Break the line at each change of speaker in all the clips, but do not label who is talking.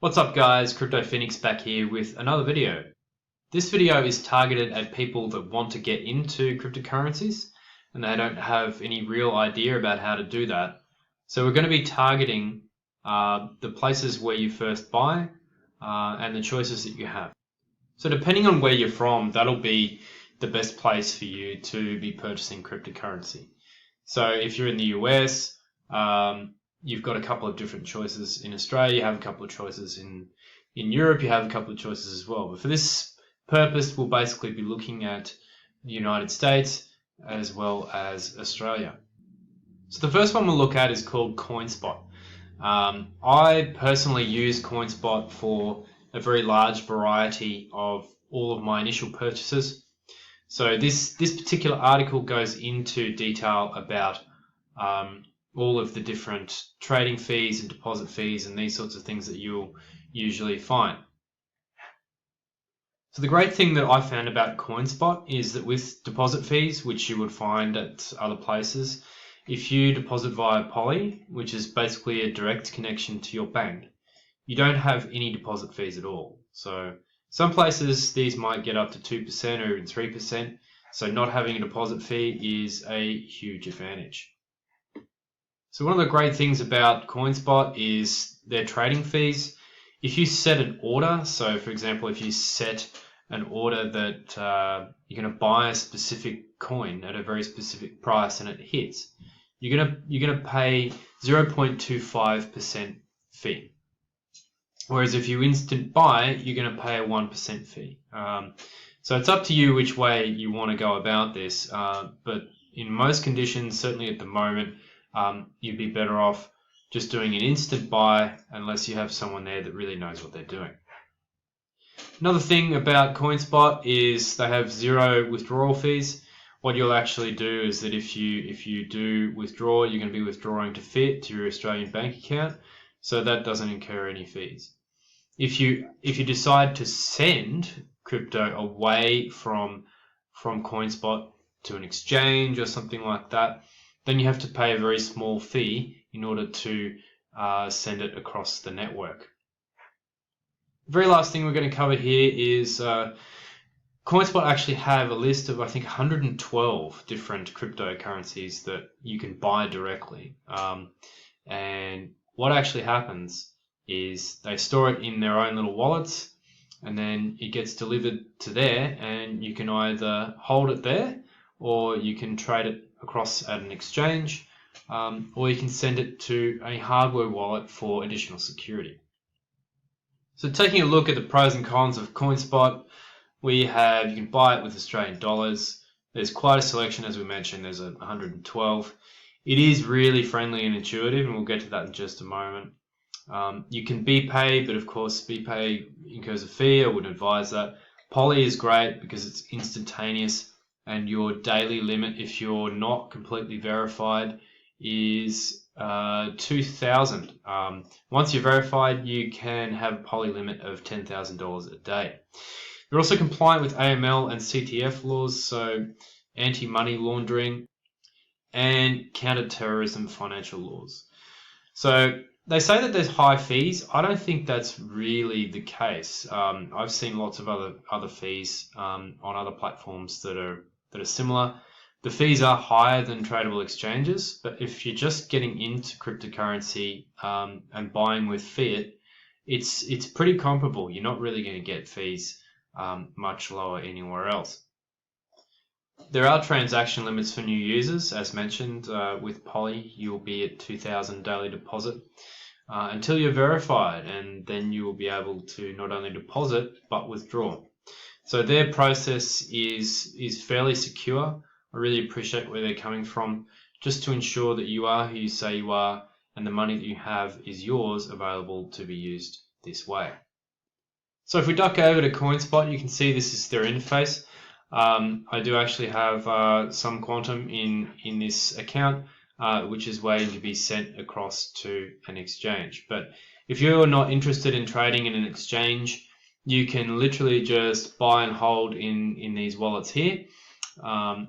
What's up guys, Crypto Phoenix back here with another video. This video is targeted at people that want to get into cryptocurrencies and they don't have any real idea about how to do that. So we're going to be targeting the places where you first buy and the choices that you have. So depending on where you're from, that'll be the best place for you to be purchasing cryptocurrency. So if you're in the US, you've got a couple of different choices. In Australia, you have a couple of choices. In Europe, you have a couple of choices as well. But for this purpose, we'll basically be looking at the United States as well as Australia. So the first one we'll look at is called Coinspot. I personally use Coinspot for a very large variety of all of my initial purchases. So this particular article goes into detail about all of the different trading fees and deposit fees and these sorts of things that you'll usually find. So the great thing that I found about Coinspot is that with deposit fees, which you would find at other places, if you deposit via Poly, which is basically a direct connection to your bank, you don't have any deposit fees at all. So some places these might get up to 2% or even 3%. So not having a deposit fee is a huge advantage. So one of the great things about Coinspot is their trading fees. If you set an order, so for example, if you set an order that you're going to buy a specific coin at a very specific price and it hits, you're going to pay 0.25% fee. Whereas if you instant buy, you're going to pay a 1% fee. So it's up to you which way you want to go about this. But in most conditions, certainly at the moment, you'd be better off just doing an instant buy unless you have someone there that really knows what they're doing. Another thing about Coinspot is they have zero withdrawal fees. What you'll actually do is that if you do withdraw, you're going to be withdrawing to fiat to your Australian bank account, so that doesn't incur any fees. If you decide to send crypto away from Coinspot to an exchange or something like that, then you have to pay a very small fee in order to send it across the network. The very last thing we're going to cover here is Coinspot actually have a list of, I think, 112 different cryptocurrencies that you can buy directly. And what actually happens is they store it in their own little wallets, and then it gets delivered to there, and you can either hold it there or you can trade it across at an exchange, or you can send it to a hardware wallet for additional security. So taking a look at the pros and cons of Coinspot, you can buy it with Australian dollars. There's quite a selection, as we mentioned, there's 112. It is really friendly and intuitive, and we'll get to that in just a moment. You can BPay, but of course BPay incurs a fee. I wouldn't advise that. Poly is great because it's instantaneous, and your daily limit, if you're not completely verified, is 2,000. Once you're verified, you can have a Poly limit of $10,000 a day. You're also compliant with AML and CTF laws, so anti-money laundering and counter-terrorism financial laws. So they say that there's high fees. I don't think that's really the case. I've seen lots of other fees on other platforms that are similar. The fees are higher than tradable exchanges, but if you're just getting into cryptocurrency and buying with fiat, it's pretty comparable. You're not really going to get fees much lower anywhere else. There are transaction limits for new users, as mentioned. With Poly, you'll be at 2,000 daily deposit until you're verified, and then you will be able to not only deposit but withdraw. So their process is fairly secure. I really appreciate where they're coming from, just to ensure that you are who you say you are, and the money that you have is yours, available to be used this way. So if we duck over to Coinspot, you can see this is their interface. I do actually have some quantum in this account, which is waiting to be sent across to an exchange. But if you're not interested in trading in an exchange, you can literally just buy and hold in these wallets here,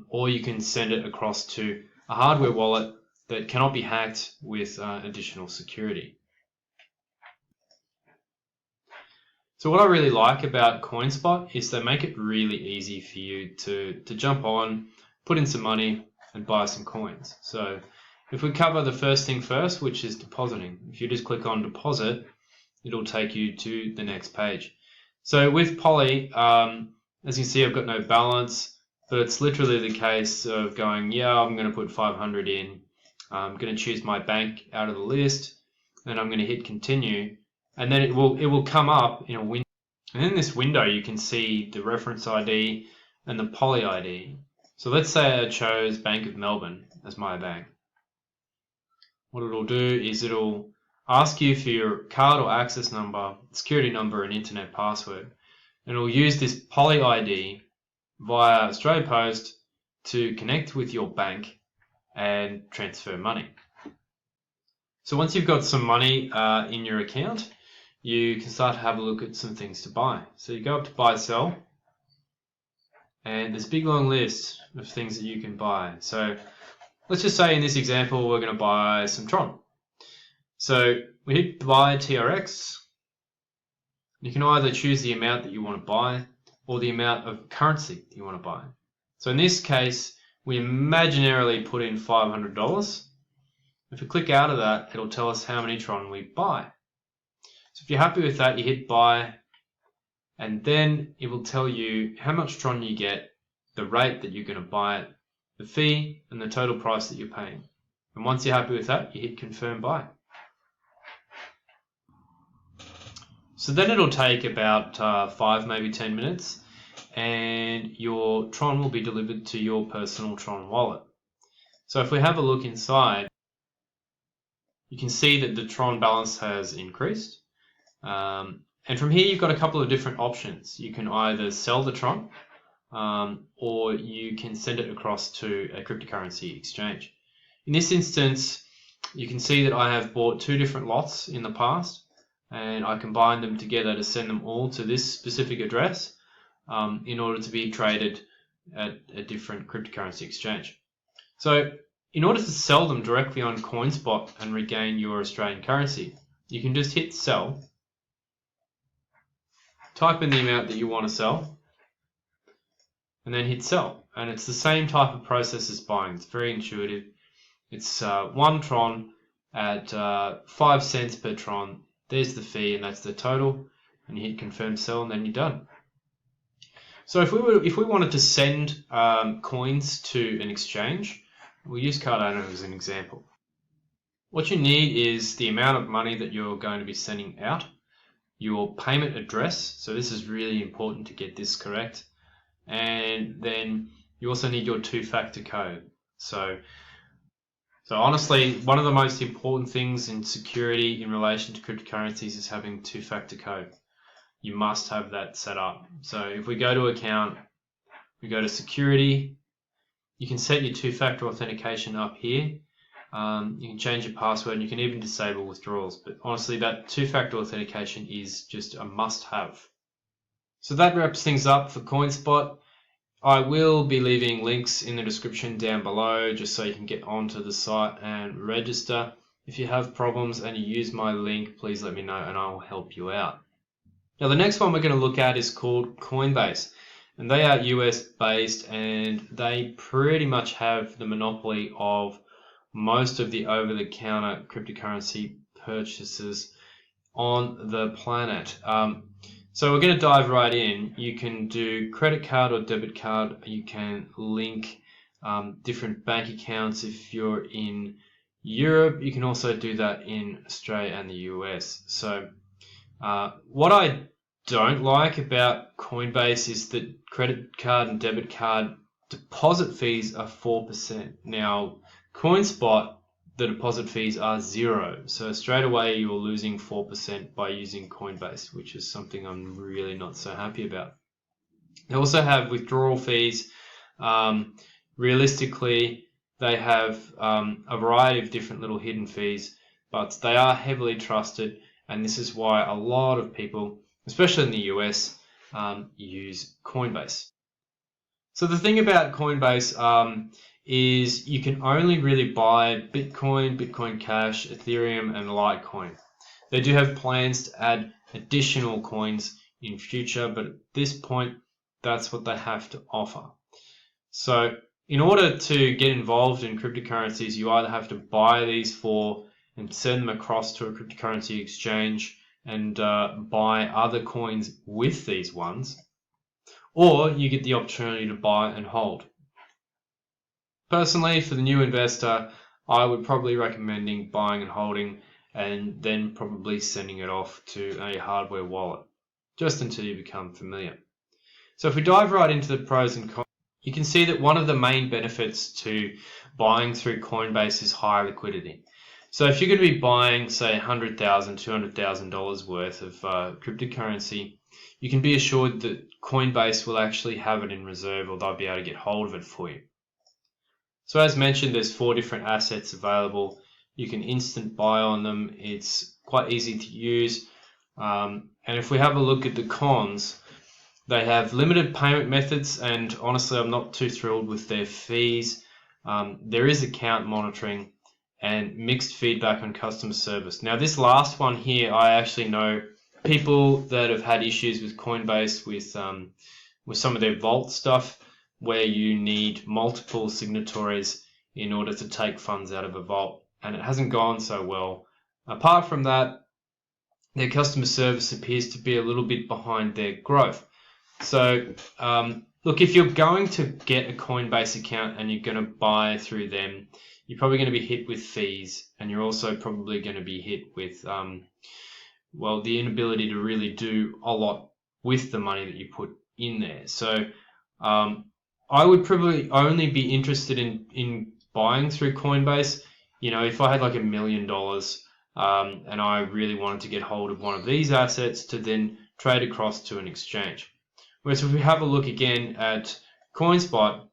or you can send it across to a hardware wallet that cannot be hacked with additional security. So what I really like about Coinspot is they make it really easy for you to jump on, put in some money, and buy some coins. So if we cover the first thing first, which is depositing, if you just click on deposit, it'll take you to the next page. So with Poly, as you can see, I've got no balance, but it's literally the case of going, yeah, I'm going to put 500 in. I'm going to choose my bank out of the list, and I'm going to hit continue, and then it will come up in a window. And in this window, you can see the reference ID and the Poly ID. So let's say I chose Bank of Melbourne as my bank. What it'll do is it'll ask you for your card or access number, security number, and internet password. And it'll use this Poly ID via Australia Post to connect with your bank and transfer money. So once you've got some money in your account, you can start to have a look at some things to buy. So you go up to buy, sell, and there's a big long list of things that you can buy. So let's just say in this example, we're going to buy some Tron. So we hit buy TRX. You can either choose the amount that you want to buy or the amount of currency that you want to buy. So in this case, we imaginarily put in $500. If we click out of that, it'll tell us how many Tron we buy. So if you're happy with that, you hit buy, and then it will tell you how much Tron you get, the rate that you're going to buy it, the fee, and the total price that you're paying. And once you're happy with that, you hit confirm buy. So then it'll take about 5, maybe 10 minutes, and your Tron will be delivered to your personal Tron wallet. So if we have a look inside, you can see that the Tron balance has increased. And from here, you've got a couple of different options. You can either sell the Tron, or you can send it across to a cryptocurrency exchange. In this instance, you can see that I have bought 2 different lots in the past, and I combine them together to send them all to this specific address in order to be traded at a different cryptocurrency exchange. So in order to sell them directly on Coinspot and regain your Australian currency, you can just hit sell, type in the amount that you want to sell, and then hit sell. And it's the same type of process as buying. It's very intuitive. It's 1 Tron at 5 cents per Tron. There's the fee, and that's the total. And you hit confirm sell, and then you're done. So if we wanted to send coins to an exchange, we'll use Cardano as an example. What you need is the amount of money that you're going to be sending out, your payment address. So this is really important to get this correct. And then you also need your 2-factor code. So honestly, one of the most important things in security in relation to cryptocurrencies is having 2-factor code. You must have that set up. So if we go to account, we go to security, you can set your 2-factor authentication up here. You can change your password, and you can even disable withdrawals. But honestly, that 2-factor authentication is just a must-have. So that wraps things up for Coinspot. I will be leaving links in the description down below just so you can get onto the site and register. If you have problems and you use my link, please let me know and I'll help you out. Now the next one we're going to look at is called Coinbase, and they are US based, and they pretty much have the monopoly of most of the over-the-counter cryptocurrency purchases on the planet. So we're going to dive right in. You can do credit card or debit card. You can link different bank accounts if you're in Europe. You can also do that in Australia and the US. So what I don't like about Coinbase is that credit card and debit card deposit fees are 4%. Now, Coinspot, the deposit fees are 0. So straight away you're losing 4% by using Coinbase, which is something I'm really not so happy about. They also have withdrawal fees. Realistically, they have a variety of different little hidden fees, but they are heavily trusted, and this is why a lot of people, especially in the US, use Coinbase. So the thing about Coinbase is you can only really buy Bitcoin, Bitcoin Cash, Ethereum, and Litecoin. They do have plans to add additional coins in future, but at this point, that's what they have to offer. So in order to get involved in cryptocurrencies, you either have to buy these for and send them across to a cryptocurrency exchange and buy other coins with these ones, or you get the opportunity to buy and hold. Personally, for the new investor, I would probably recommend buying and holding and then probably sending it off to a hardware wallet, just until you become familiar. So if we dive right into the pros and cons, you can see that one of the main benefits to buying through Coinbase is high liquidity. So if you're going to be buying, say, $100,000, $200,000 worth of cryptocurrency, you can be assured that Coinbase will actually have it in reserve, or they'll be able to get hold of it for you. So as mentioned, there's 4 different assets available. You can instant buy on them. It's quite easy to use. And if we have a look at the cons, they have limited payment methods, and honestly, I'm not too thrilled with their fees. There is account monitoring and mixed feedback on customer service. Now, this last one here, I actually know people that have had issues with Coinbase with some of their vault stuff, where you need multiple signatories in order to take funds out of a vault, and it hasn't gone so well. Apart from that, their customer service appears to be a little bit behind their growth. So look, if you're going to get a Coinbase account and you're going to buy through them, you're probably going to be hit with fees, and you're also probably going to be hit with well, the inability to really do a lot with the money that you put in there. So I would probably only be interested in buying through Coinbase. You know, if I had like $1 million and I really wanted to get hold of one of these assets to then trade across to an exchange. Whereas if we have a look again at Coinspot,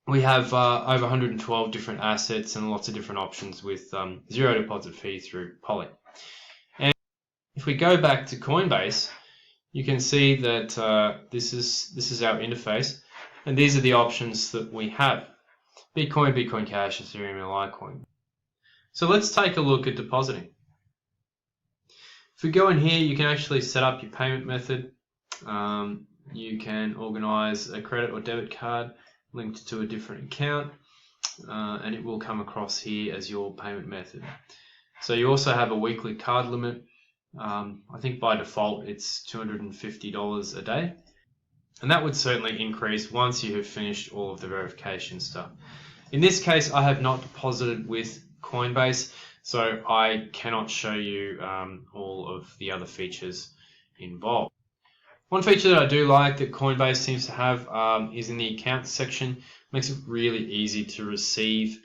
we have over 112 different assets and lots of different options with zero deposit fee through Poly. And if we go back to Coinbase, you can see that this is our interface, and these are the options that we have: Bitcoin, Bitcoin Cash, Ethereum, and Litecoin. So let's take a look at depositing. If we go in here, you can actually set up your payment method. You can organize a credit or debit card linked to a different account, and it will come across here as your payment method. So you also have a weekly card limit. I think by default it's $250 a day, and that would certainly increase once you have finished all of the verification stuff. In this case, I have not deposited with Coinbase, so I cannot show you all of the other features involved. One feature that I do like that Coinbase seems to have is in the accounts section. It makes it really easy to receive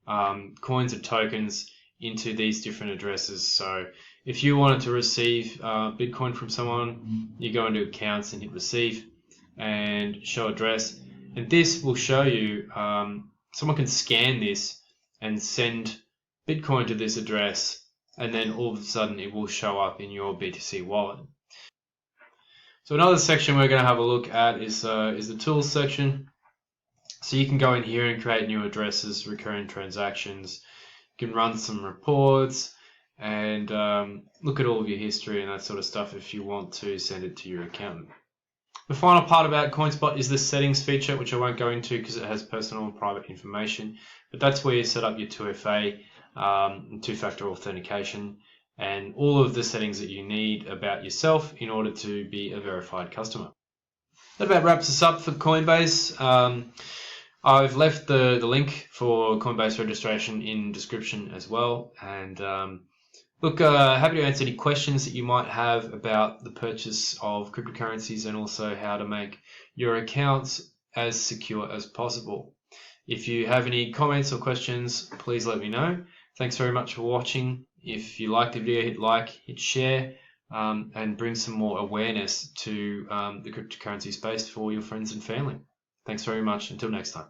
coins or tokens into these different addresses. So if you wanted to receive Bitcoin from someone, you go into accounts and hit receive and show address, and this will show you someone can scan this and send Bitcoin to this address, and then all of a sudden it will show up in your BTC wallet. So another section we're going to have a look at is the tools section. So you can go in here and create new addresses, recurring transactions. You can run some reports and look at all of your history and that sort of stuff if you want to send it to your accountant. The final part about Coinspot is the settings feature, which I won't go into because it has personal and private information, but that's where you set up your 2FA, two-factor authentication, and all of the settings that you need about yourself in order to be a verified customer. That about wraps us up for Coinbase. I've left the link for Coinbase registration in description as well, and look, happy to answer any questions that you might have about the purchase of cryptocurrencies and also how to make your accounts as secure as possible. If you have any comments or questions, please let me know. Thanks very much for watching. If you liked the video, hit like, hit share, and bring some more awareness to the cryptocurrency space for your friends and family. Thanks very much. Until next time.